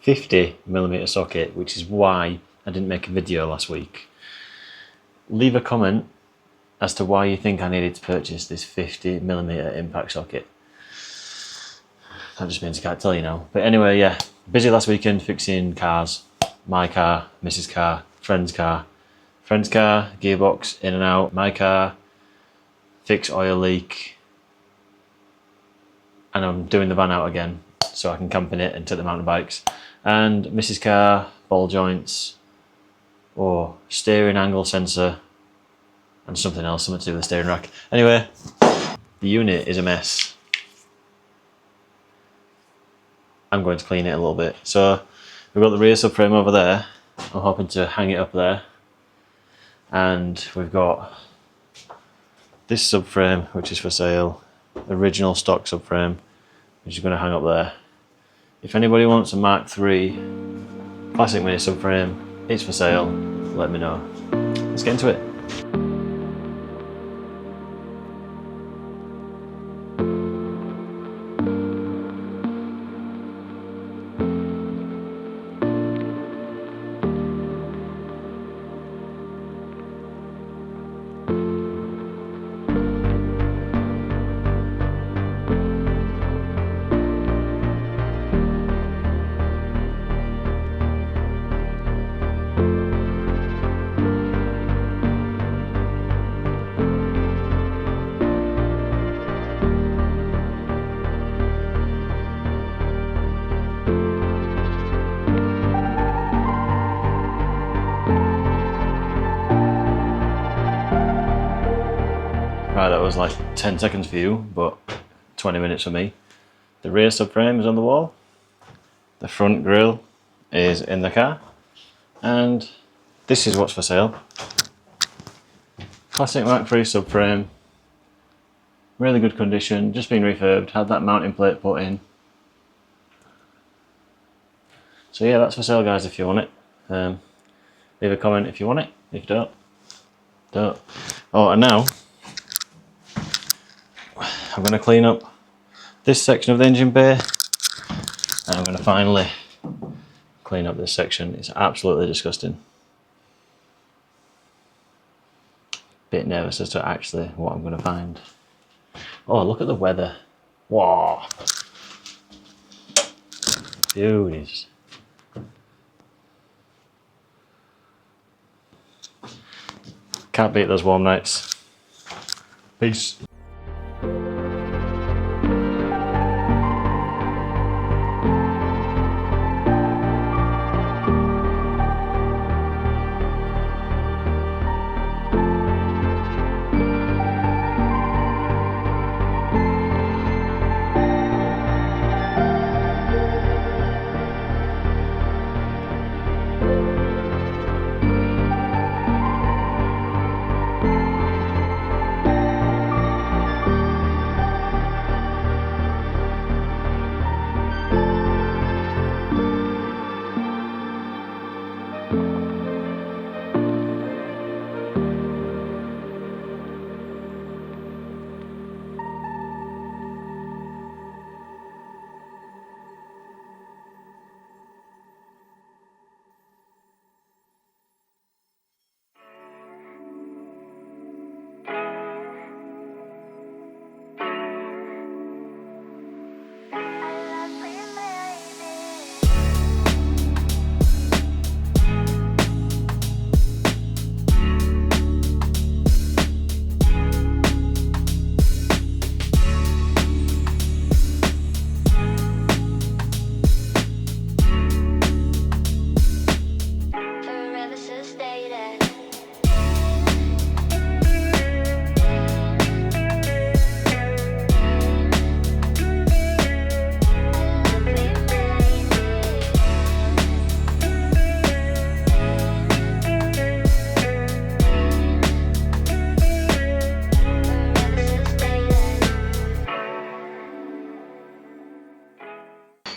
50mm socket, which is why I didn't make a video last week. Leave a comment as to why you think I needed to purchase this 50mm impact socket. That just means I can't tell you now. But anyway, yeah, busy last weekend fixing cars. My car, Mrs. car, friend's car. Friend's car, gearbox in and out. My car, fix oil leak. And I'm doing the van out again so I can camp in it and take the mountain bikes. And Mrs. car, ball joints, or steering angle sensor, and something else, something to do with the steering rack. Anyway, the unit is a mess. I'm going to clean it a little bit. So we've got the rear subframe over there. I'm hoping to hang it up there. And we've got this subframe, which is for sale. Original stock subframe, which is going to hang up there. If anybody wants a Mark III classic mini subframe, it's for sale. Let me know. Let's get into it. Right, that was like 10 seconds for you, but 20 minutes for me. The rear subframe is on the wall. The front grille is in the car. And this is what's for sale. Classic Mark III subframe. Really good condition, just been refurbed, had that mounting plate put in. So yeah, that's for sale guys if you want it. Leave a comment if you want it, if you don't, don't. Oh, and now, I'm going to clean up this section of the engine bay, and I'm going to finally clean up this section. It's absolutely disgusting. Bit nervous as to actually what I'm going to find. Oh, look at the weather. Wow. Beauties. Can't beat those warm nights. Peace.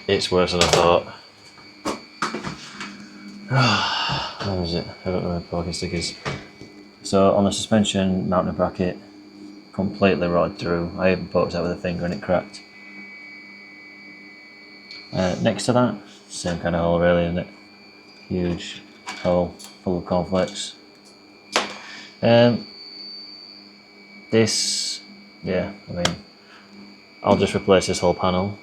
It's worse than I thought. Where is it? I don't know where the parking stick is. So on the suspension mounting bracket, completely rotted through. I even poked out with a finger and it cracked. Next to that, Same kind of hole really, isn't it? Huge hole full of cornflakes. This, yeah, I mean, I'll just replace this whole panel.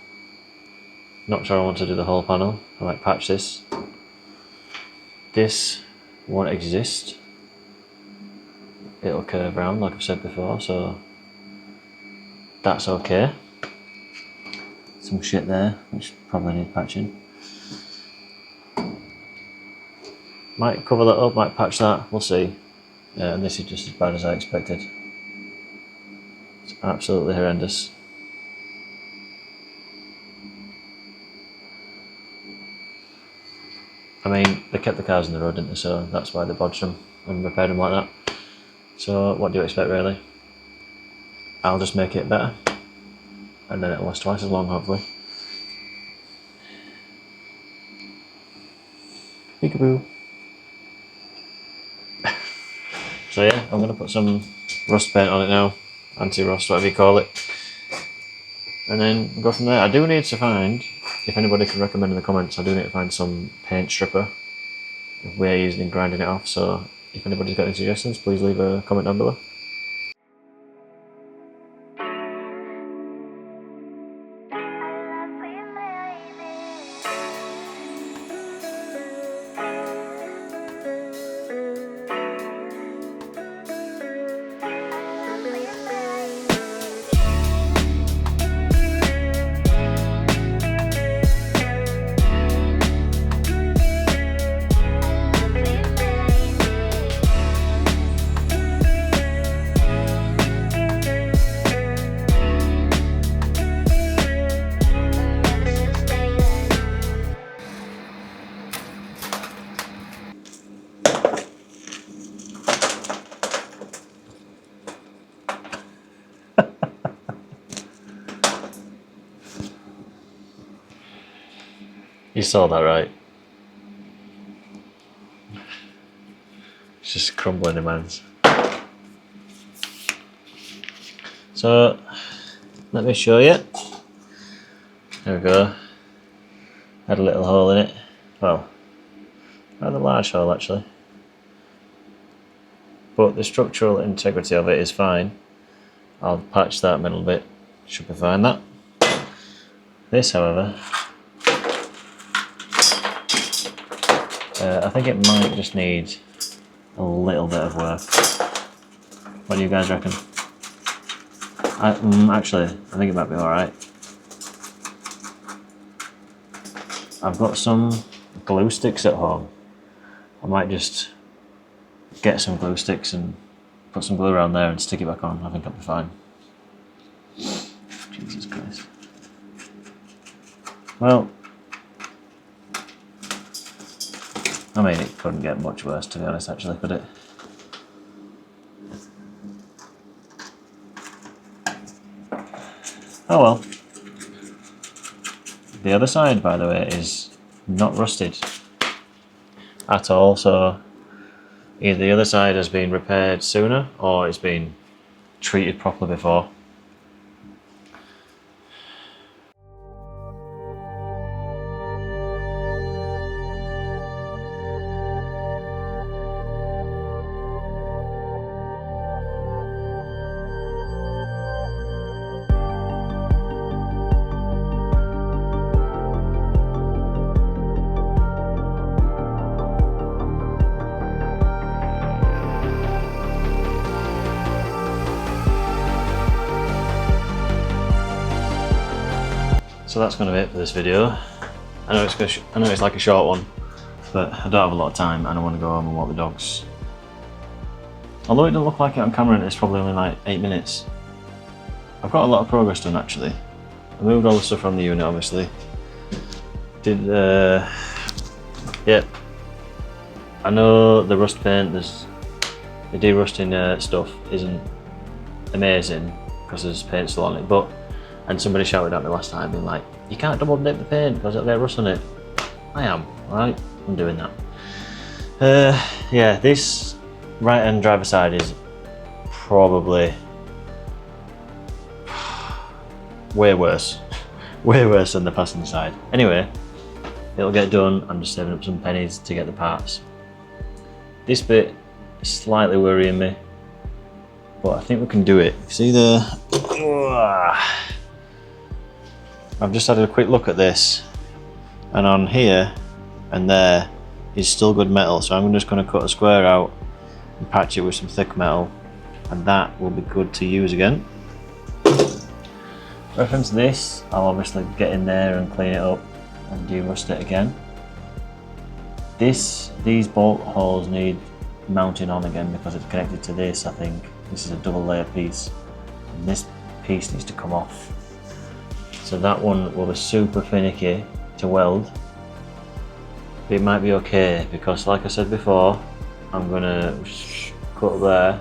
Not sure I want to do the whole panel. I might patch this. This won't exist. It'll curve round like I've said before, so that's okay. Some shit there, which probably needs patching. Might cover that up, might patch that, we'll see. And this is just as bad as I expected. It's absolutely horrendous. I mean, they kept the cars in the road, didn't they? So that's why they bodged them and repaired them like that. So what do you expect really? I'll just make it better. And then it'll last twice as long, hopefully. Peekaboo. So yeah, I'm going to put some rust paint on it now. Anti-rust, whatever you call it. And then go from there. I do need to find, if anybody can recommend in the comments, I do need to find some paint stripper. We're using grinding it off, so if anybody's got any suggestions, please leave a comment down below. You saw that, right? It's just crumbling in my hands. So, let me show you. There we go. Had a little hole in it. Well, rather large hole actually. But the structural integrity of it is fine. I'll patch that middle bit. Should be fine, that. This, however, I think it might just need a little bit of work. What do you guys reckon? Actually, I think it might be alright. I've got some glue sticks at home. I might just get some glue sticks and put some glue around there and stick it back on. I think I'll be fine. Jesus Christ. Well, I mean, it couldn't get much worse, to be honest, actually, could it? Oh well. The other side, by the way, is not rusted at all, so either the other side has been repaired sooner or it's been treated properly before. So that's going to be it for this video. I know it's like a short one, but I don't have a lot of time and I want to go home and walk the dogs. Although it doesn't look like it on camera, it's probably only like 8 minutes. I've got a lot of progress done actually. I moved all the stuff from the unit obviously. Did yeah. I know the rust paint, the de-rusting stuff isn't amazing because there's paint still on it, but and somebody shouted at me last time being like, you can't double dip the paint because it'll get rust on it. I am, alright, I'm doing that. Yeah, this right hand driver side is probably way worse. Way worse than the passenger side. Anyway, it'll get done. I'm just saving up some pennies to get the parts. This bit is slightly worrying me, but I think we can do it. See there? I've just had a quick look at this, and on here and there is still good metal, so I'm just going to cut a square out and patch it with some thick metal, and that will be good to use again. Reference this, I'll obviously get in there and clean it up and de-rust it again. These bolt holes need mounting on again because it's connected to this. I think this is a double layer piece, and this piece needs to come off. So that one will be super finicky to weld, but it might be okay because, like I said before, I'm gonna cut there.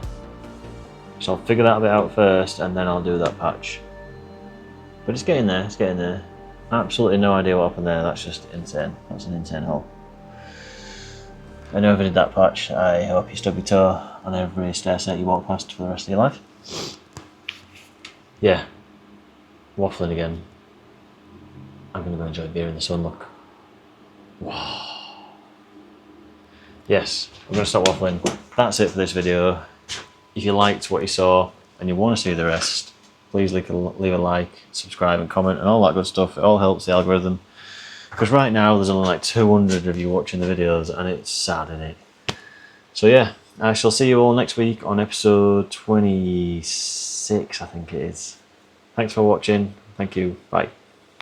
So I'll figure that bit out first, and then I'll do that patch. But it's getting there, it's getting there. Absolutely no idea what happened there, that's just insane. That's an insane hole. And whoever did that patch, I hope you stub your toe on every stair set you walk past for the rest of your life. Yeah, waffling again. I'm gonna go enjoy a beer in the sun, look. Wow. Yes, I'm gonna stop waffling. That's it for this video. If you liked what you saw and you want to see the rest, please leave a like, subscribe and comment and all that good stuff. It all helps the algorithm. Because right now there's only like 200 of you watching the videos, and it's sad, isn't it? So yeah, I shall see you all next week on episode 26, I think it is. Thanks for watching. Thank you. Bye.